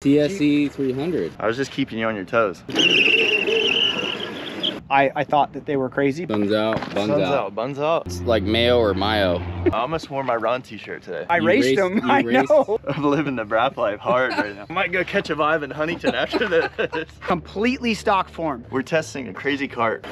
TSE 300. I was just keeping you on your toes. I thought that they were crazy. Buns out, buns out. Buns out. It's like mayo or mayo. I almost wore my Ron t-shirt today. I raced them, I know. I'm living the brat life hard right now. I might go catch a vibe in Huntington after this. Completely stock form. We're testing a crazy cart.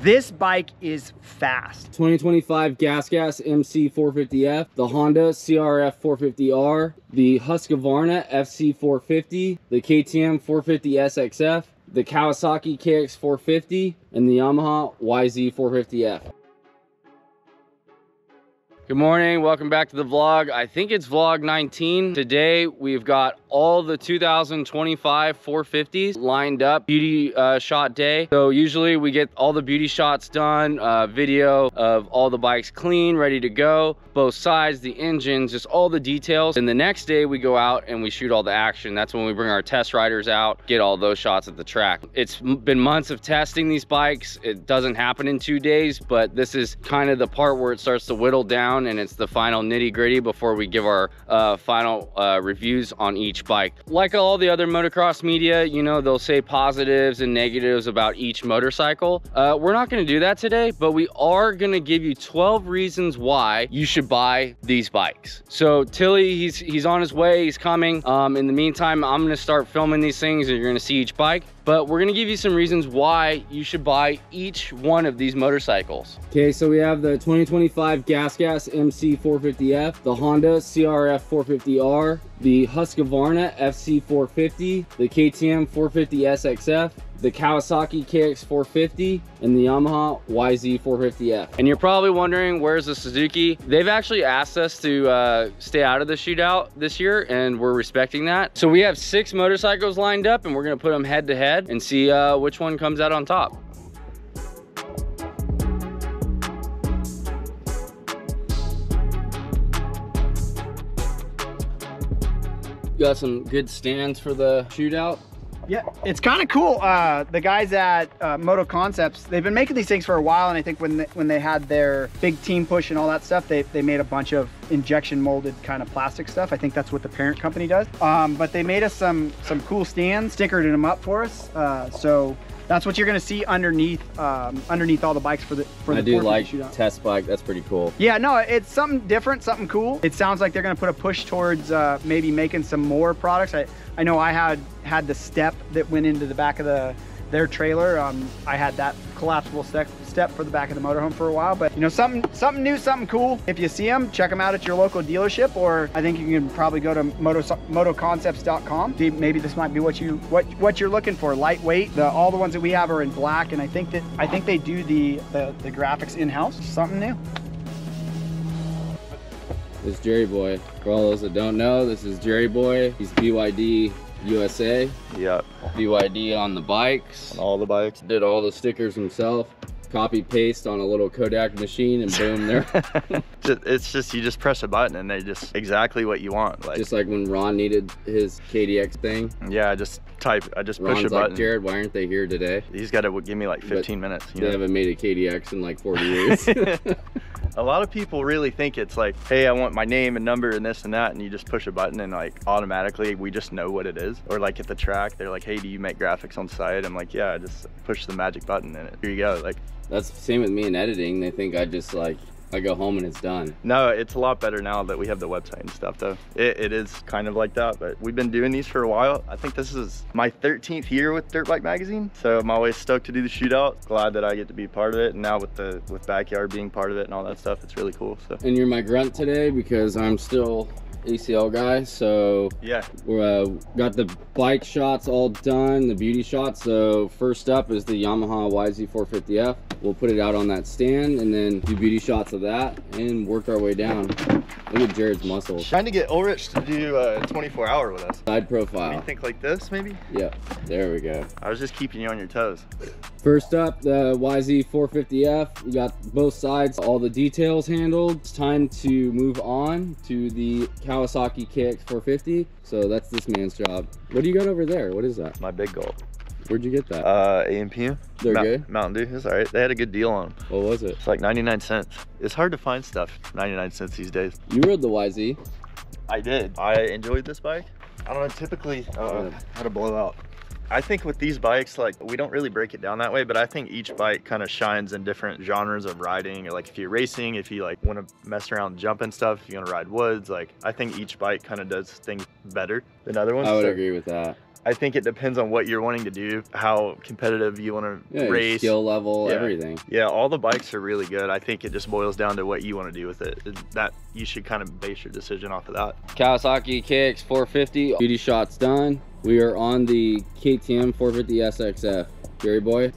This bike is fast. 2025 Gas MC 450F, the Honda CRF 450R, the Husqvarna FC 450, the KTM 450 SXF, the Kawasaki KX 450, and the Yamaha YZ 450F. Good morning, welcome back to the vlog. I think it's vlog 19. Today we've got all the 2025 450s lined up, beauty shot day. So usually we get all the beauty shots done, video of all the bikes clean, ready to go, both sides, the engines, just all the details. And the next day we go out and we shoot all the action. That's when we bring our test riders out, get all those shots at the track. It's been months of testing these bikes. It doesn't happen in 2 days, but this is kind of the part where it starts to whittle down and it's the final nitty-gritty before we give our final reviews on each bike. Like all the other motocross media, you know, they'll say positives and negatives about each motorcycle. We're not going to do that today, but we are going to give you 12 reasons why you should buy these bikes. So Tilley, he's on his way, he's coming. In the meantime, I'm going to start filming these things and you're going to see each bike. But we're gonna give you some reasons why you should buy each one of these motorcycles. Okay, so we have the 2025 Gas MC 450F, the Honda CRF 450R, the Husqvarna FC 450, the KTM 450 SXF, the Kawasaki KX 450, and the Yamaha YZ 450F. And you're probably wondering, where's the Suzuki? They've actually asked us to stay out of the shootout this year, and we're respecting that. So we have 6 motorcycles lined up, and we're gonna put them head to head and see which one comes out on top. Got some good stands for the shootout. Yeah, it's kind of cool. The guys at Moto Concepts, they've been making these things for a while, and I think when they had their big team push and all that stuff, they made a bunch of injection molded kind of plastic stuff. I think that's what the parent company does. But they made us some cool stands, stickered them up for us. So that's what you're gonna see underneath all the bikes for the I do like shootout. Test bike, that's pretty cool. Yeah, no, it's something different, something cool. It sounds like they're gonna put a push towards maybe making some more products. I know I had the step that went into the back of their trailer. I had that collapsible step for the back of the motorhome for a while, but you know, something new, something cool. If you see them, check them out at your local dealership, or I think you can probably go to motoconcepts.com. Maybe this might be what you're looking for. Lightweight. All the ones that we have are in black, and I think they do the graphics in-house. Something new. This is Jerry Boy. For all those that don't know, this is Jerry Boy. He's BYD USA. Yep. BYD on the bikes. On all the bikes. Did all the stickers himself. Copy paste on a little Kodak machine and boom, there. It's just, you just press a button and they just exactly what you want. Like, just like when Ron needed his KDX thing. Yeah, I just push a button. Like, Jared, why aren't they here today? He's got to give me like 15 minutes. They haven't made a KDX in like 40 years. A lot of people really think it's like, hey, I want my name and number and this and that, and you just push a button and like automatically we just know what it is. Or like at the track, they're like, hey, do you make graphics on site? I'm like, yeah, I just push the magic button and here you go. Like, that's the same with me in editing. They think I just like, I go home and it's done. No, it's a lot better now that we have the website and stuff though. It is kind of like that, but we've been doing these for a while. I think this is my 13th year with Dirtbike magazine. So I'm always stoked to do the shootout. Glad that I get to be part of it. And now with Backyard being part of it and all that stuff, it's really cool. So. And you're my grunt today because I'm still ACL guy, so yeah, we're got the bike shots all done, the beauty shots. So first up is the Yamaha YZ 450F. We'll put it out on that stand and then do beauty shots of that and work our way down. Look at Jared's muscles. Trying to get Ulrich to do a 24-hour with us. Side profile. You think like this maybe? Yeah, there we go. I was just keeping you on your toes. First up, the YZ 450F. We got both sides, all the details handled. It's time to move on to the Kawasaki KX 450. So that's this man's job. What do you got over there? What is that? My big goal. Where'd you get that? A&P. They're good? Mountain Dew, it's all right. They had a good deal on them. What was it? It's like 99 cents. It's hard to find stuff 99 cents these days. You rode the YZ. I did. I enjoyed this bike. I don't know, typically, how to blow out. I think with these bikes, like, we don't really break it down that way, but I think each bike kind of shines in different genres of riding. Like if you're racing, if you like want to mess around and jump and stuff, if you want to ride woods, like I think each bike kind of does things better than other ones. I would agree with that. I think it depends on what you're wanting to do, how competitive you want to race. Skill level, everything. Yeah, all the bikes are really good. I think it just boils down to what you want to do with it. That you should kind of base your decision off of that. Kawasaki KX 450, beauty shots done. We are on the KTM 450 SXF. Gary boy,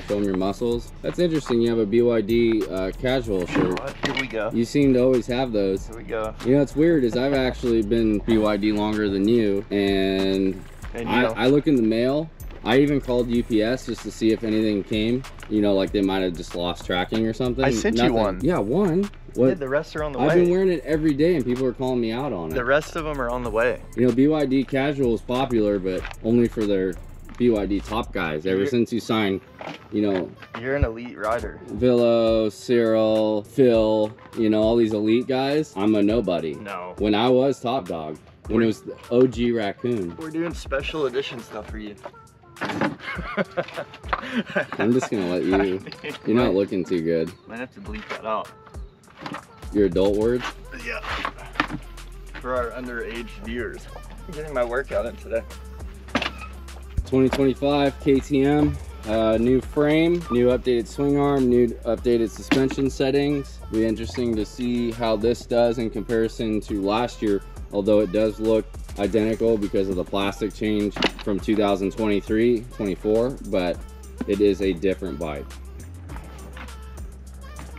show them your muscles. That's interesting, you have a BYD casual shirt. Here we go. You seem to always have those. Here we go. You know what's weird is I've actually been BYD longer than you, and I look in the mail. I even called UPS just to see if anything came. You know, like they might have just lost tracking or something. I sent you one. Yeah, one. What? Yeah, the rest are on the way. I've been wearing it every day and people are calling me out on it. The rest of them are on the way. You know, BYD casual is popular, but only for their BYD top guys. Ever since you signed, you know. You're an elite rider. Villo, Cyril, Phil, you know, all these elite guys. I'm a nobody. No. When I was top dog. When it was the OG Raccoon. We're doing special edition stuff for you. I'm just gonna let you. You're not looking too good. Might have to bleep that out. Your adult words? Yeah. For our underage viewers. I'm getting my workout in today. 2025 KTM. New frame, new updated swing arm, new updated suspension settings. It'll be interesting to see how this does in comparison to last year, although it does look identical because of the plastic change from 2023-24, but it is a different bike.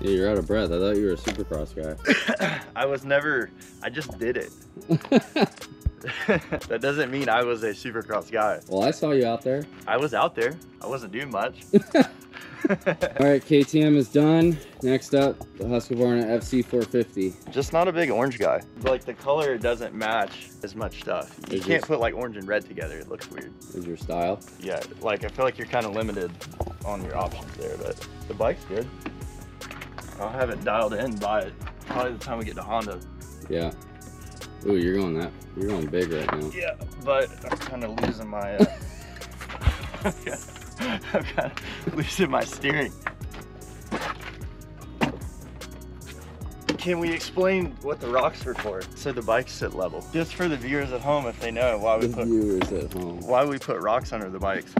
Yeah, you're out of breath. I thought you were a Supercross guy. I just did it. That doesn't mean I was a Supercross guy. Well, I saw you out there. I was out there. I wasn't doing much. All right, KTM is done. Next up, the Husqvarna FC450. Just not a big orange guy. Like the color doesn't match as much stuff. You can't put like orange and red together. It looks weird. Is your style? Yeah, like I feel like you're kind of limited on your options there, but the bike's good. I'll have it dialed in by probably the time we get to Honda. Yeah. Ooh, you're going big right now. Yeah, but I'm kind of losing my I'm kind of losing my steering. Can we explain what the rocks are for? So the bikes sit level. Just for the viewers at home, if they know why we put rocks under the bikes.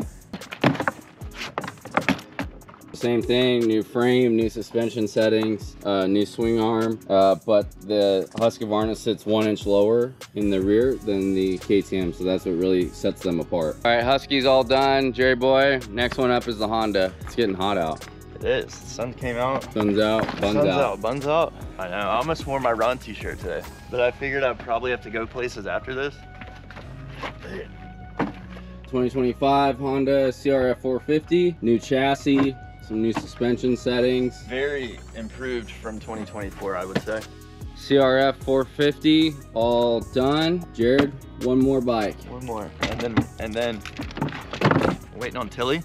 Same thing, new frame, new suspension settings, new swing arm, but the Husqvarna sits 1 inch lower in the rear than the KTM, so that's what really sets them apart. All right, Husky's all done, Jerry boy. Next one up is the Honda. It's getting hot out. It is. The sun came out. Sun's out, buns out. Buns out. I know. I almost wore my run t-shirt today, but I figured I'd probably have to go places after this. 2025 Honda CRF 450, new chassis. Some new suspension settings. Very improved from 2024, I would say. CRF 450, all done. Jared, one more bike. One more, and then waiting on Tilley.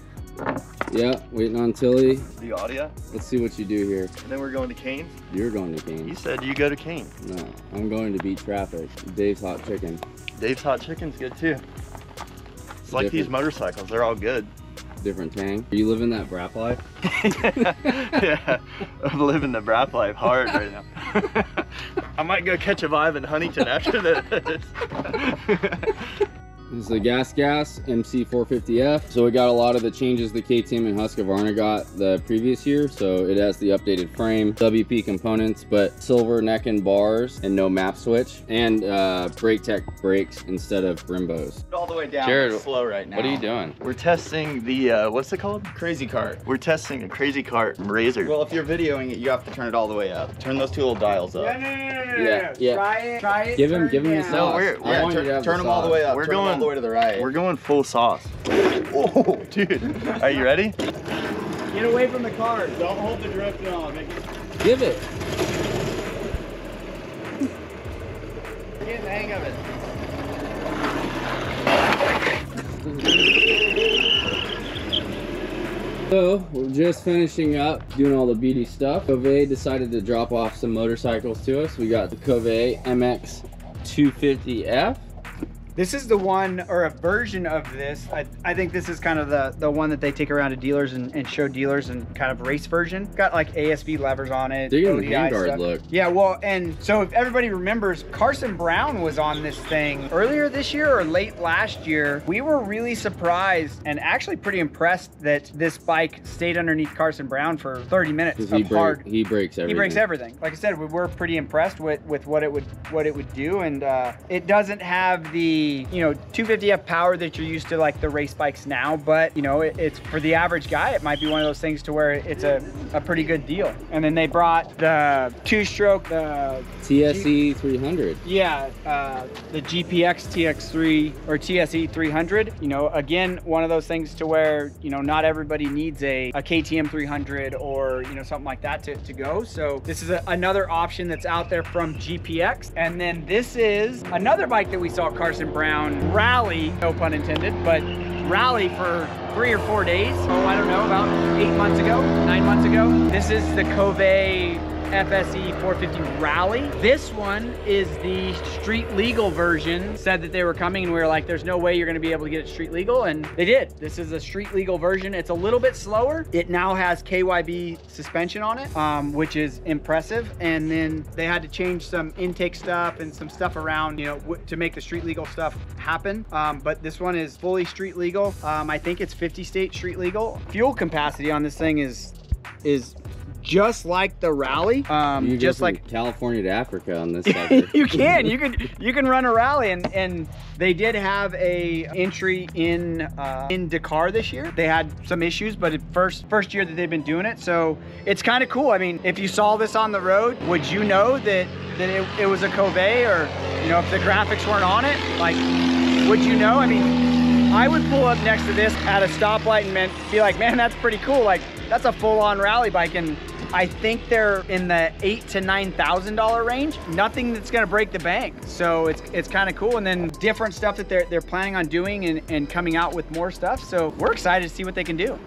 Yeah, waiting on Tilley. The audio. Let's see what you do here. And then we're going to Cane's. You're going to Cane's. You said you go to Cane's. No, I'm going to beat traffic. Dave's Hot Chicken. Dave's Hot Chicken's good too. It's like these motorcycles, they're all good. Different tang. Are you living that Brap life? Yeah, I'm living the Brap life hard right now. I might go catch a vibe in Huntington after this. This is the Gas MC450F. So we got a lot of the changes the KTM and Husqvarna got the previous year. So it has the updated frame, WP components, but silver neck and bars and no map switch, and Brake Tech brakes instead of Brimbos. All the way down. Jared, it's slow right now. What are you doing? We're testing the, what's it called? Crazy cart. We're testing a Crazy Cart Razor. Well, if you're videoing it, you have to turn it all the way up. Turn those two little dials up. Yeah. Try it. Give him the sauce. No, turn them all the way up. We're turn going all the way to the right. We're going full sauce. Oh, dude. Are you ready? Get away from the cars. Don't hold the drift on. Give it. We're getting the hang of it. So we're just finishing up doing all the beauty stuff. Cove decided to drop off some motorcycles to us. We got the Cove MX 250F. This is the one, or a version of this. I think this is kind of the one that they take around to dealers and show dealers, and kind of race version. Got like ASB levers on it. Digging the ODI handguard stuff. look. Yeah, well, and so if everybody remembers, Carson Brown was on this thing earlier this year or late last year. We were really surprised and actually pretty impressed that this bike stayed underneath Carson Brown for 30 minutes of hard. He breaks everything. He breaks everything. Like I said, we were pretty impressed with what it would do, and it doesn't have the 250F power that you're used to like the race bikes now, but it's for the average guy, it might be one of those things to where it's a pretty good deal. And then they brought the two-stroke, the TSE 300. Yeah, the GPX TX3 or TSE 300. Again, one of those things to where not everybody needs a KTM 300 or something like that to go. So this is another option that's out there from GPX. And then this is another bike that we saw Carson Brown rally, no pun intended, but rally for 3 or 4 days. Oh, I don't know, about 8 months ago, 9 months ago. This is the Cove FSE 450 Rally. This one is the street legal version. Said that they were coming, and we were like, there's no way you're gonna be able to get it street legal, and they did. This is a street legal version. It's a little bit slower. It now has KYB suspension on it, which is impressive. And then they had to change some intake stuff and some stuff around, to make the street legal stuff happen. But this one is fully street legal. I think it's 50 state street legal. Fuel capacity on this thing is just like the Rally, You just go from like California to Africa on this sucker. you can run a Rally, and they did have a entry in Dakar this year. They had some issues, but it first year that they've been doing it, so it's kind of cool. I mean, if you saw this on the road, would you know that it was a Cove, or if the graphics weren't on it, like, would you know? I mean, I would pull up next to this at a stoplight and be like, man, that's pretty cool. Like, that's a full-on rally bike, and I think they're in the $8,000 to $9,000 range. Nothing that's gonna break the bank. So it's kind of cool. And then different stuff that they're planning on doing and coming out with more stuff. So we're excited to see what they can do.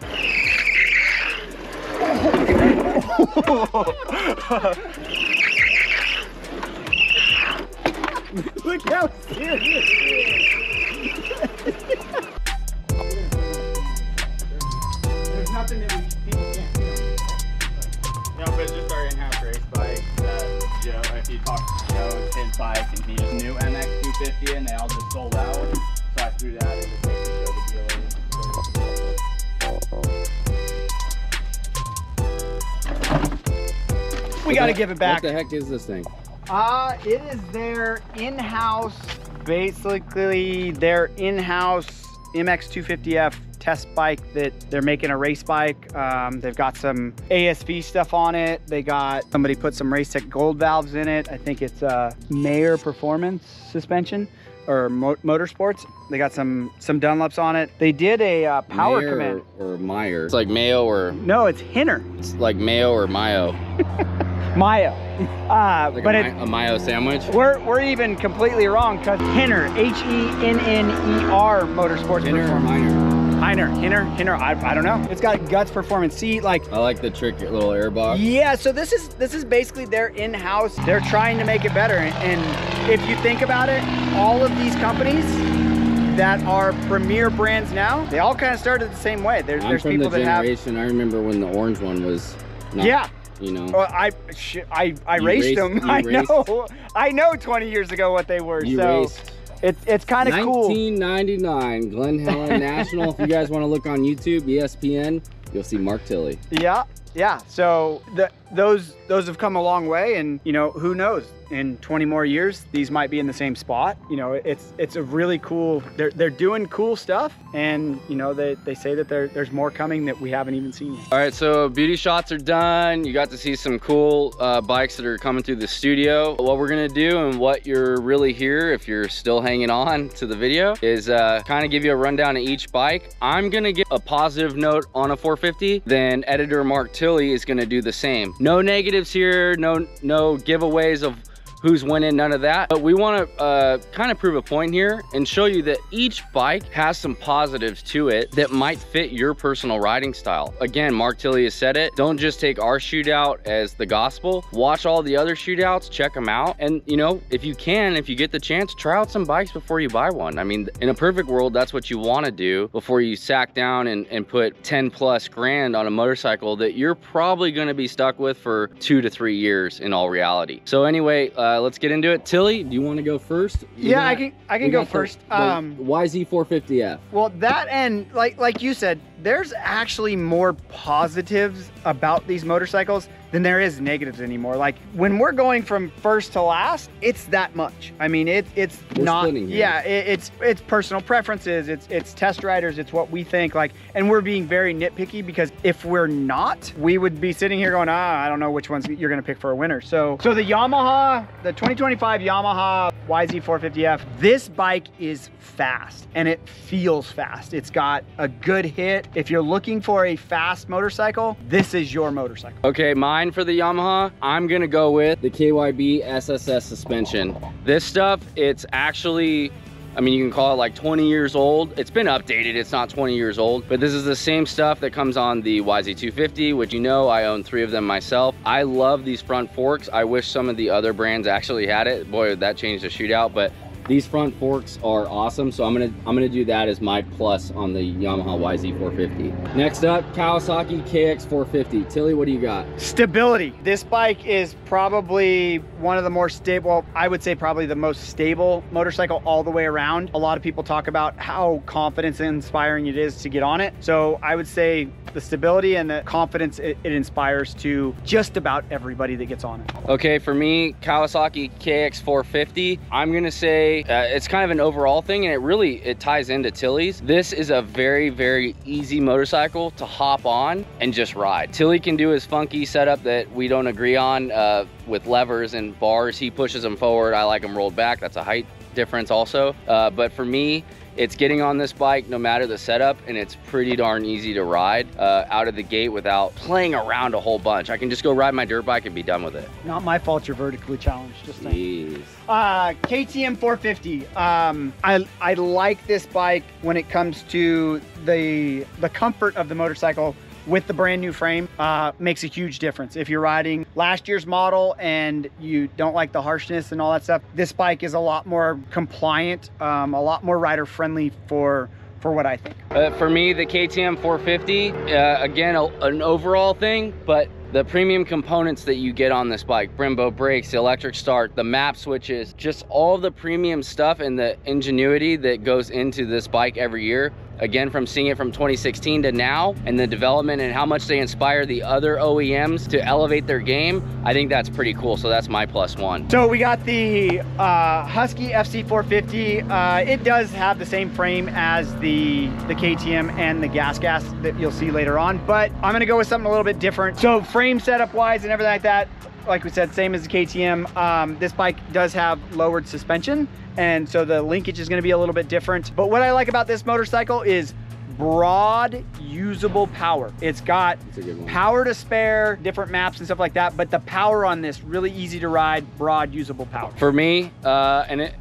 Look how serious it is. There's nothing that people can't do. No, but it's just our in-house race bike that Joe, if you talk to Joe, it's his bike, and he just knew MX 250, and they all just sold out. So I threw that in to take to Joe the dealer. We got to give it back. What the heck is this thing? It is their in-house, basically their in-house MX 250F test bike that they're making a race bike. They've got some ASV stuff on it. They got, somebody put some Race Tech gold valves in it. I think it's Mayer Performance suspension or Motorsports. They got some Dunlops on it. They did a power Mayer command. or Meyer. It's like Mayo or... No, it's Hinner. It's like Mayo or Mayo. Maya. Like but a Mayo sandwich? we're even completely wrong, because Hinner, Henner Motorsports Hinner or Performance. Minor? Hinner, I don't know. It's got Guts Performance. See, like, I like the trick little air box. yeah, so this is basically their in-house. They're trying to make it better. And if you think about it, all of these companies that are premier brands now, they all kind of started the same way. There's from people the that have... generation, I remember when the orange one was not, Yeah. Well, I raced them. I know 20 years ago what they were. It's kind of cool. 1999 Glen Helen National. If you guys want to look on YouTube, ESPN, you'll see Mark Tilley. Yeah. So those have come a long way, and who knows? In 20 more years, these might be in the same spot. It's a really cool. They're doing cool stuff, and they say that there's more coming that we haven't even seen yet. All right, so beauty shots are done. You got to see some cool bikes that are coming through the studio. What we're gonna do, and what you're really here, if you're still hanging on to the video, is kind of give you a rundown of each bike. I'm gonna give a positive note on a 450. Then editor Mark Tilley is gonna do the same. No negatives here. No giveaways of who's winning, none of that. But we want to kind of prove a point here and show you that each bike has some positives to it that might fit your personal riding style. Again, Mark Tilley has said it. Don't just take our shootout as the gospel. Watch all the other shootouts, check them out. And you know, if you get the chance, try out some bikes before you buy one. I mean, in a perfect world, that's what you want to do before you sack down and put 10+ grand on a motorcycle that you're probably going to be stuck with for 2 to 3 years in all reality. So anyway, let's get into it. Tilley, do you want to go first? Yeah, I can go first. YZ450F. Well, that, and like you said, there's actually more positives about these motorcycles than there is negatives anymore. Like when we're going from first to last, it's that much. I mean, it's not, yeah, it's personal preferences, it's test riders, it's what we think, like, and we're being very nitpicky, because if we're not, we would be sitting here going, I don't know which ones you're gonna pick for a winner. So the Yamaha, the 2025 Yamaha YZ450F, this bike is fast and it feels fast. It's got a good hit. If you're looking for a fast motorcycle, this is your motorcycle. Okay, mine for the Yamaha, I'm gonna go with the KYB SSS suspension. This stuff, it's actually, I mean, you can call it like 20 years old. It's been updated, it's not 20 years old, but this is the same stuff that comes on the YZ250, which, you know, I own 3 of them myself. I love these front forks. I wish some of the other brands actually had it. Boy, that changed the shootout, but these front forks are awesome, so I'm gonna do that as my plus on the Yamaha YZ450. Next up, Kawasaki KX450. Tilley, what do you got? Stability. This bike is probably one of the more stable, well, I would say probably the most stable motorcycle all the way around. A lot of people talk about how confidence inspiring it is to get on it. So I would say the stability and the confidence it inspires to just about everybody that gets on it. Okay, for me, Kawasaki KX450, I'm gonna say it's kind of an overall thing, and it ties into Tilley's. This is a very, very easy motorcycle to hop on and just ride. Tilley can do his funky setup that we don't agree on with levers and bars. He pushes them forward. I like them rolled back. That's a height difference also. But for me, it's getting on this bike no matter the setup, and it's pretty darn easy to ride out of the gate without playing around a whole bunch. I can just go ride my dirt bike and be done with it. Not my fault you're vertically challenged, just saying. Jeez. KTM 450. I like this bike when it comes to the comfort of the motorcycle. With the brand new frame, makes a huge difference. If you're riding last year's model and you don't like the harshness and all that stuff, this bike is a lot more compliant, a lot more rider friendly for what I think. For me, the KTM 450, again, an overall thing, but the premium components that you get on this bike, Brembo brakes, the electric start, the map switches, just all the premium stuff and the ingenuity that goes into this bike every year. Again, from seeing it from 2016 to now, and the development and how much they inspire the other OEMs to elevate their game, I think that's pretty cool. So that's my +1. So we got the Husky FC450. It does have the same frame as the KTM and the gas that you'll see later on, but I'm gonna go with something a little bit different. So frame setup wise and everything like that, like we said, same as the KTM. This bike does have lowered suspension, and so the linkage is going to be a little bit different. But what I like about this motorcycle is broad usable power. It's got power to spare, different maps and stuff like that, but the power on this, really easy to ride, broad usable power. For me, and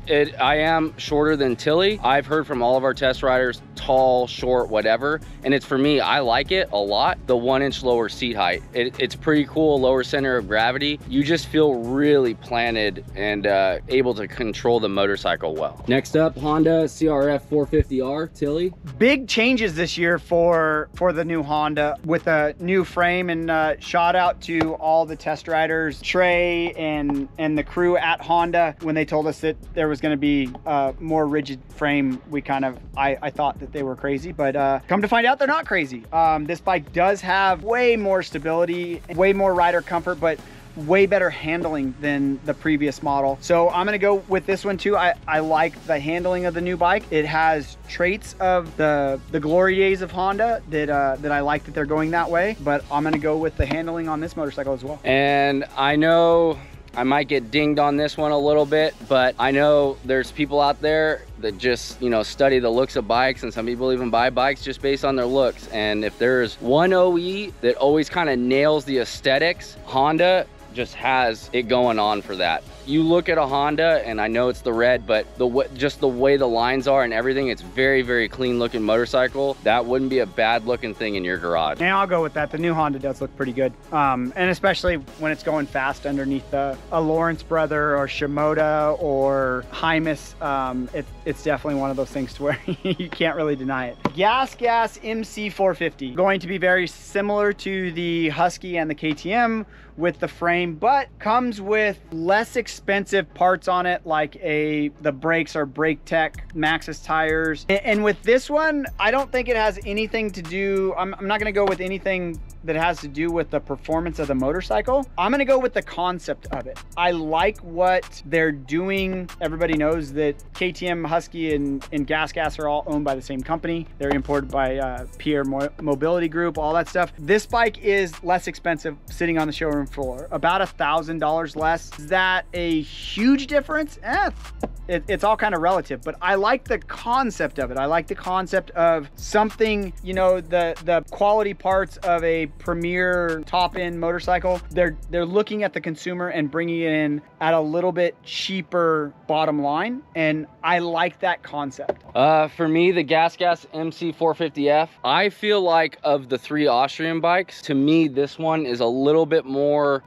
I am shorter than Tilley. I've heard from all of our test riders, tall, short, whatever, and it's, for me, I like it a lot, the 1-inch lower seat height. It's pretty cool, lower center of gravity. You just feel really planted and able to control the motorcycle well. Next up, Honda CRF 450R. Tilley? Big changes this year for the new Honda with a new frame, and shout out to all the test riders, Trey and the crew at Honda. When they told us that there was going to be a more rigid frame, we kind of, I thought that they were crazy, but come to find out they're not crazy. This bike does have way more stability, way more rider comfort, but way better handling than the previous model. So I'm gonna go with this one too. I like the handling of the new bike. It has traits of the glory days of Honda that I like that they're going that way, but I'm gonna go with the handling on this motorcycle as well. And I know I might get dinged on this one a little bit, but I know there's people out there that just, you know, study the looks of bikes, and some people even buy bikes just based on their looks. And if there's one OE that always kind of nails the aesthetics, Honda just has it going on for that. you look at a Honda, and I know it's the red, but just the way the lines are and everything, it's very, very clean looking motorcycle. That wouldn't be a bad looking thing in your garage. Yeah, I'll go with that. The new Honda does look pretty good. And especially when it's going fast underneath a Lawrence Brother or Shimoda or Hymus, it's definitely one of those things to where you can't really deny it. Gas MC450, going to be very similar to the Husky and the KTM with the frame, but comes with less expensive parts on it, like the brakes are Brake Tech Maxxis tires. And with this one, I don't think it has anything to do, I'm not gonna go with anything that has to do with the performance of the motorcycle. I'm gonna go with the concept of it. I like what they're doing. Everybody knows that KTM, Husky, and Gas are all owned by the same company. They're imported by Pierre Mobility Group, all that stuff. This bike is less expensive sitting on the showroom floor, about $1,000 less. Is that a huge difference? It's all kind of relative, but I like the concept of it. I like the concept of something, you know, the quality parts of a premier top-end motorcycle. They're looking at the consumer and bringing it in at a little bit cheaper bottom line, and I like that concept. For me, the Gas MC450F, I feel like of the 3 Austrian bikes, to me, this one is a little bit more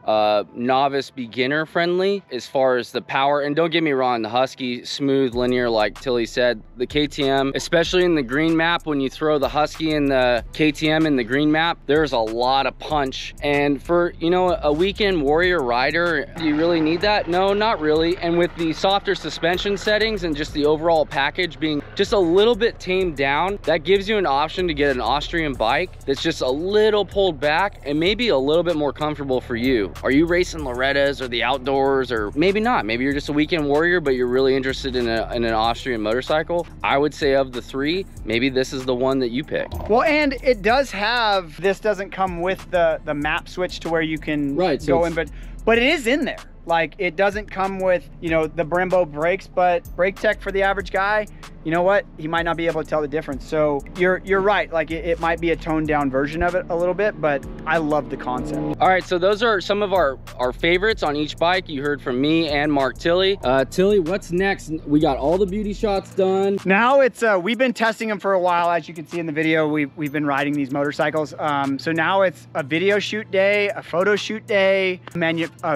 novice beginner friendly as far as the power. And don't get me wrong, the Husky, smooth, linear, like Tilley said. The KTM, especially in the green map, when you throw the Husky and the KTM in the green map, there's a lot of punch. And for, you know, a weekend warrior rider, do you really need that? No, not really. And with the softer suspension settings and just the overall package being just a little bit tamed down, that gives you an option to get an Austrian bike that's just a little pulled back and maybe a little bit more comfortable for you. Are you racing Lorettas or the outdoors, or maybe not? Maybe you're just a weekend warrior, but you're really interested in an Austrian motorcycle. I would say of the 3, maybe this is the one that you pick. Well, and it does have, this doesn't come with the map switch to where you can go in, but it is in there. Like, it doesn't come with, you know, the Brembo brakes, but Brake Tech for the average guy, you know what? He might not be able to tell the difference. So you're right. Like, it might be a toned down version of it a little bit, but I love the concept. All right, so those are some of our favorites on each bike. You heard from me and Mark Tilley. Tilley, what's next? We got all the beauty shots done. Now it's, we've been testing them for a while. As you can see in the video, we've been riding these motorcycles. So now it's a video shoot day, a photo shoot day,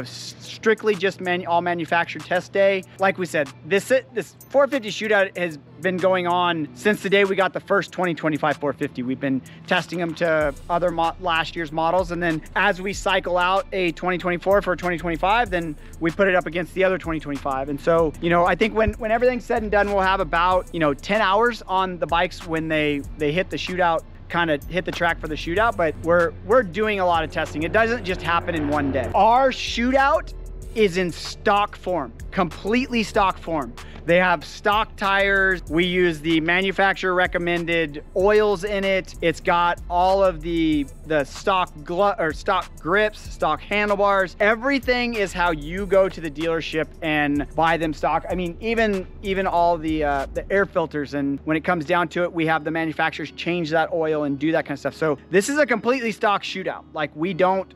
strictly just all manufactured test day. Like we said, this 450 Shootout has been going on since the day we got the first 2025 450. We've been testing them to other last year's models, and then as we cycle out a 2024 for 2025, then we put it up against the other 2025. And so, you know, I think when everything's said and done, we'll have about, you know, 10 hours on the bikes when they hit the Shootout, kind of hit the track for the Shootout. But we're doing a lot of testing. It doesn't just happen in one day. Our Shootout is in stock form, completely stock form. They have stock tires. We use the manufacturer recommended oils in it. It's got all of the stock grips, stock handlebars. Everything is how you go to the dealership and buy them stock. I mean, even all the air filters, and when it comes down to it, we have the manufacturers change that oil and do that kind of stuff. So this is a completely stock Shootout. Like, we don't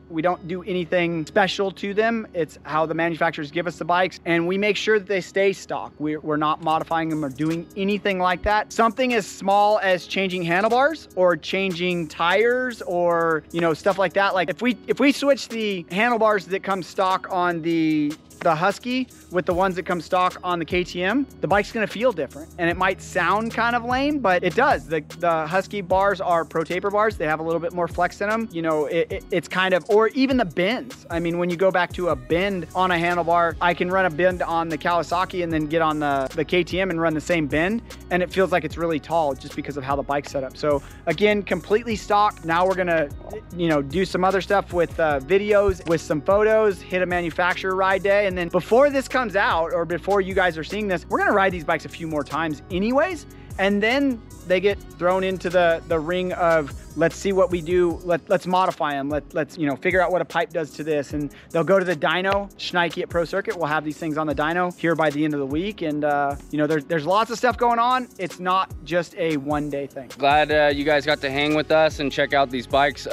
do anything special to them. It's how the manufacturers give us the bikes, and we make sure that they stay stock. We're not modifying them or doing anything like that. Something as small as changing handlebars or changing tires, or, you know, stuff like that. Like, if we switch the handlebars that come stock on the Husky with the ones that come stock on the KTM, the bike's gonna feel different. And it might sound kind of lame, but it does. The Husky bars are Pro Taper bars. They have a little bit more flex in them. You know, it's kind of, or even the bends. I mean, when you go back to a bend on a handlebar, I can run a bend on the Kawasaki and then get on the KTM and run the same bend, and it feels like it's really tall just because of how the bike's set up. So again, completely stock. Now we're gonna, you know, do some other stuff with videos, with some photos, hit a manufacturer ride day. And then before this comes out, or before you guys are seeing this, we're gonna ride these bikes a few more times anyways. And then they get thrown into the ring of, let's see what we do, let's modify them, let's you know, figure out what a pipe does to this. And they'll go to the dyno. Schneike at Pro Circuit will have these things on the dyno here by the end of the week. And you know, there's lots of stuff going on. It's not just a one-day thing. Glad you guys got to hang with us and check out these bikes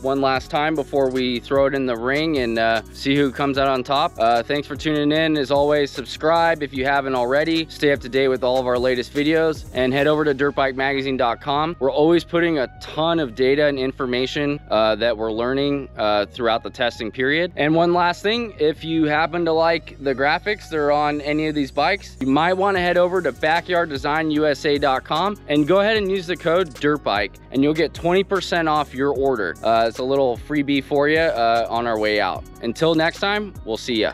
one last time before we throw it in the ring and see who comes out on top. Thanks for tuning in. As always, subscribe if you haven't already. Stay up to date with all of our latest videos, and head over to dirtbikemagazine.com. We're always putting a ton of data and information that we're learning throughout the testing period. And one last thing, if you happen to like the graphics that are on any of these bikes, you might want to head over to backyarddesignUSA.com and go ahead and use the code DIRTBIKE, and you'll get 20% off your order. It's a little freebie for you on our way out. Until next time, we'll see ya.